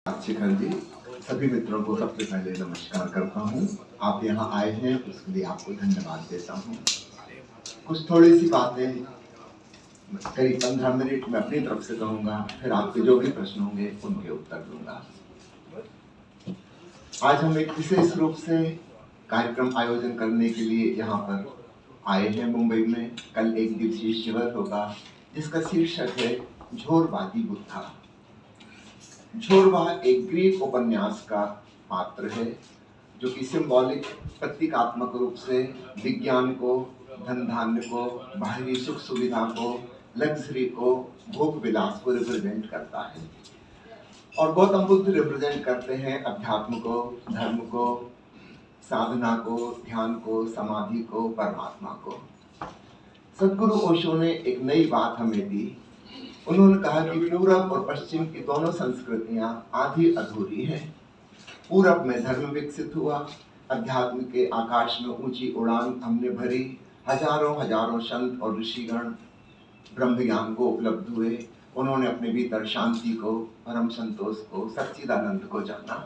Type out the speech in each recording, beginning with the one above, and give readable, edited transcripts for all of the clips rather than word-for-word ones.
शिखर जी, सभी मित्रों को सबसे पहले नमस्कार करता हूँ। आप यहाँ आए हैं उसके लिए आपको धन्यवाद देता हूँ। कुछ थोड़ी सी बातें करीब 15 मिनट में अपनी तरफ से कहूँगा, फिर आपके जो भी प्रश्न होंगे उनके उत्तर दूंगा। आज हम एक विशेष रूप से कार्यक्रम आयोजन करने के लिए यहाँ पर आए हैं मुंबई में। कल एक दिवसीय शिविर होगा जिसका शीर्षक है झोरवादी बुद्धा। झोरवा एक ग्रीक उपन्यास का पात्र है जो कि सिंबॉलिक प्रतीकात्मक रूप से विज्ञान को, धन धान्य को, बाहरी सुख सुविधा को, लग्जरी को, भोग विलास को रिप्रेजेंट करता है। और गौतम बुद्ध रिप्रेजेंट करते हैं अध्यात्म को, धर्म को, साधना को, ध्यान को, समाधि को, परमात्मा को। सदगुरु ओशो ने एक नई बात हमें दी। उन्होंने कहा कि पूरब और पश्चिम की दोनों संस्कृतियां आधी अधूरी हैं। पूरब में धर्म विकसित हुआ, अध्यात्म के आकाश में ऊंची उड़ान हमने भरी, हजारों हजारों संत और ऋषिगण ब्रह्म ज्ञान को उपलब्ध हुए। उन्होंने अपने भीतर शांति को, परम संतोष को, सच्चिदानंद को जाना।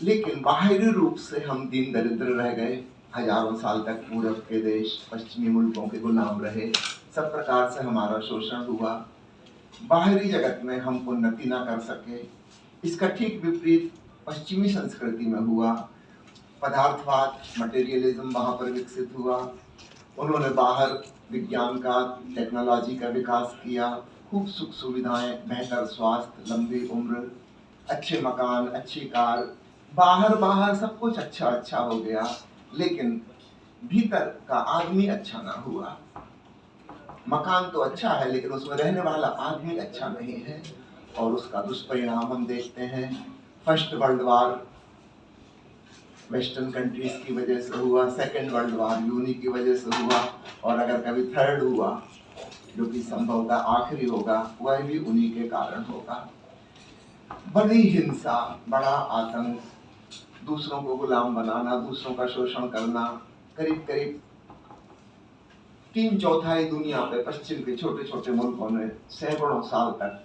लेकिन बाहरी रूप से हम दीन दरिद्र रह गए। हजारों साल तक पूरब के देश पश्चिमी मुल्कों के गुलाम रहे। सब प्रकार से हमारा शोषण हुआ। बाहरी जगत में हम उन्नति ना कर सके। इसका ठीक विपरीत पश्चिमी संस्कृति में हुआ। पदार्थवाद, मटेरियलिज्म वहाँ पर विकसित हुआ। उन्होंने बाहर विज्ञान का, टेक्नोलॉजी का विकास किया। खूब सुख सुविधाएं, बेहतर स्वास्थ्य, लंबी उम्र, अच्छे मकान, अच्छी कार, बाहर सब कुछ अच्छा हो गया। लेकिन भीतर का आदमी अच्छा ना हुआ। मकान तो अच्छा है लेकिन उसमें रहने वाला आदमी अच्छा नहीं है। और उसका दुष्परिणाम हम देखते हैं। First world war western countries की वजह से हुआ, सेकेंड वर्ल्ड वार यूनी की वजह से हुआ, और अगर कभी थर्ड हुआ जो कि संभवतः आखिरी होगा, वह भी उन्हीं के कारण होगा। बड़ी हिंसा, बड़ा आतंक, दूसरों को गुलाम बनाना, दूसरों का शोषण करना। करीब करीब 3/4 दुनिया पे पश्चिम के छोटे छोटे मुल्कों ने सैकड़ों साल तक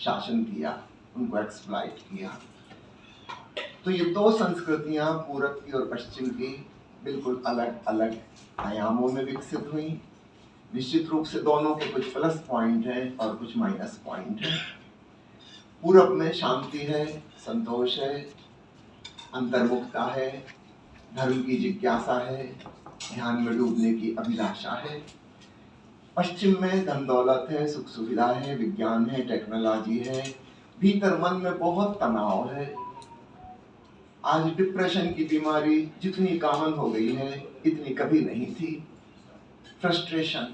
शासन किया, उनको एक्सप्लॉइट किया। तो ये दो संस्कृतियां, पूरब की और पश्चिम की, बिल्कुल अलग अलग आयामों में विकसित हुई। निश्चित रूप से दोनों के कुछ प्लस पॉइंट हैं और कुछ माइनस पॉइंट हैं। पूरब में शांति है, संतोष है, अंतर्मुखता है, धर्म की जिज्ञासा है, ध्यान में डूबने की अभिलाषा है। पश्चिम में धन दौलत है, सुख सुविधा है, विज्ञान है, टेक्नोलॉजी है, भीतर मन में बहुत तनाव है। आज डिप्रेशन की बीमारी जितनी कॉमन हो गई है इतनी कभी नहीं थी। फ्रस्ट्रेशन,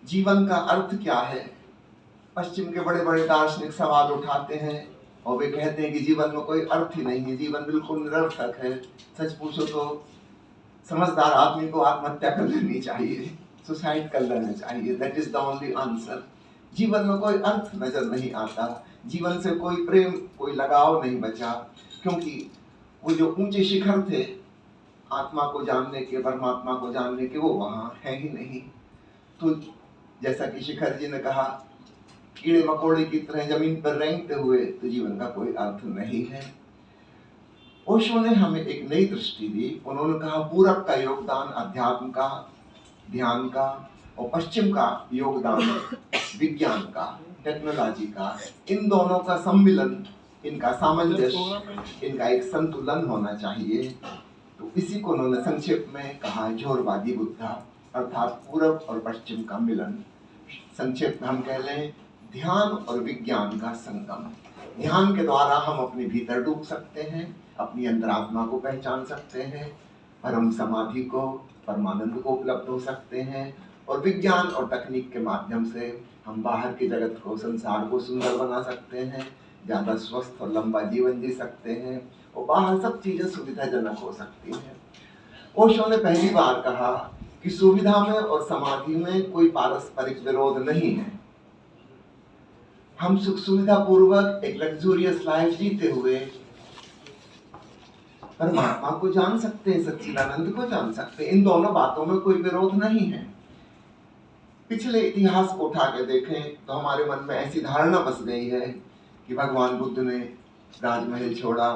जीवन का अर्थ क्या है? पश्चिम के बड़े बड़े दार्शनिक सवाल उठाते हैं और वे कहते हैं कि जीवन में कोई अर्थ ही नहीं है, जीवन बिल्कुल निरर्थक है। सच पूछो तो समझदार आदमी को आत्महत्या कर लेनी चाहिए, सुसाइड कर लेना चाहिए। That is the only answer. जीवन में कोई अर्थ नजर नहीं आता, जीवन से कोई प्रेम, कोई लगाव नहीं बचा, क्योंकि वो जो ऊंचे शिखर थे आत्मा को जानने के, परमात्मा को जानने के, वो वहां है ही नहीं। तो जैसा कि शिखर जी ने कहा, कीड़े मकोड़े की तरह जमीन पर रेंगते हुए, तो जीवन का कोई अर्थ नहीं है। ओशो ने हमें एक नई दृष्टि दी। उन्होंने कहा पूरब का योगदान अध्यात्म का, ध्यान का, और पश्चिम का योगदान विज्ञान का, टेक्नोलॉजी का। इन दोनों का सम्मिलन, इनका सामंजस्य, इनका एक संतुलन होना चाहिए। तो इसी को उन्होंने संक्षेप में कहा झोरवादी बुद्धा, अर्थात पूरब और पश्चिम का मिलन। संक्षेप में हम कह लें ध्यान और विज्ञान का संगम। ध्यान के द्वारा हम अपने भीतर डूब सकते हैं, अपनी अंतरात्मा को पहचान सकते हैं, परम समाधि को, परमानंद को उपलब्ध हो सकते हैं। और विज्ञान और तकनीक के माध्यम से हम बाहर के जगत को, संसार को सुंदर बना सकते हैं, ज़्यादा स्वस्थ और लंबा जीवन जी सकते हैं, और बाहर सब चीज़ें सुविधाजनक हो सकती हैं। ओशो ने पहली बार कहा कि सुविधा में और समाधि में कोई पारस्परिक विरोध नहीं है। हम सुख सुविधा पूर्वक एक लग्जूरियस लाइफ जीते हुए परमात्मा को जान सकते हैं, सच्चिदानंद को जान सकते हैं। इन दोनों बातों में कोई विरोध नहीं है। पिछले इतिहास को उठा के देखें तो हमारे मन में ऐसी धारणा बस गई है कि भगवान बुद्ध ने राजमहल छोड़ा,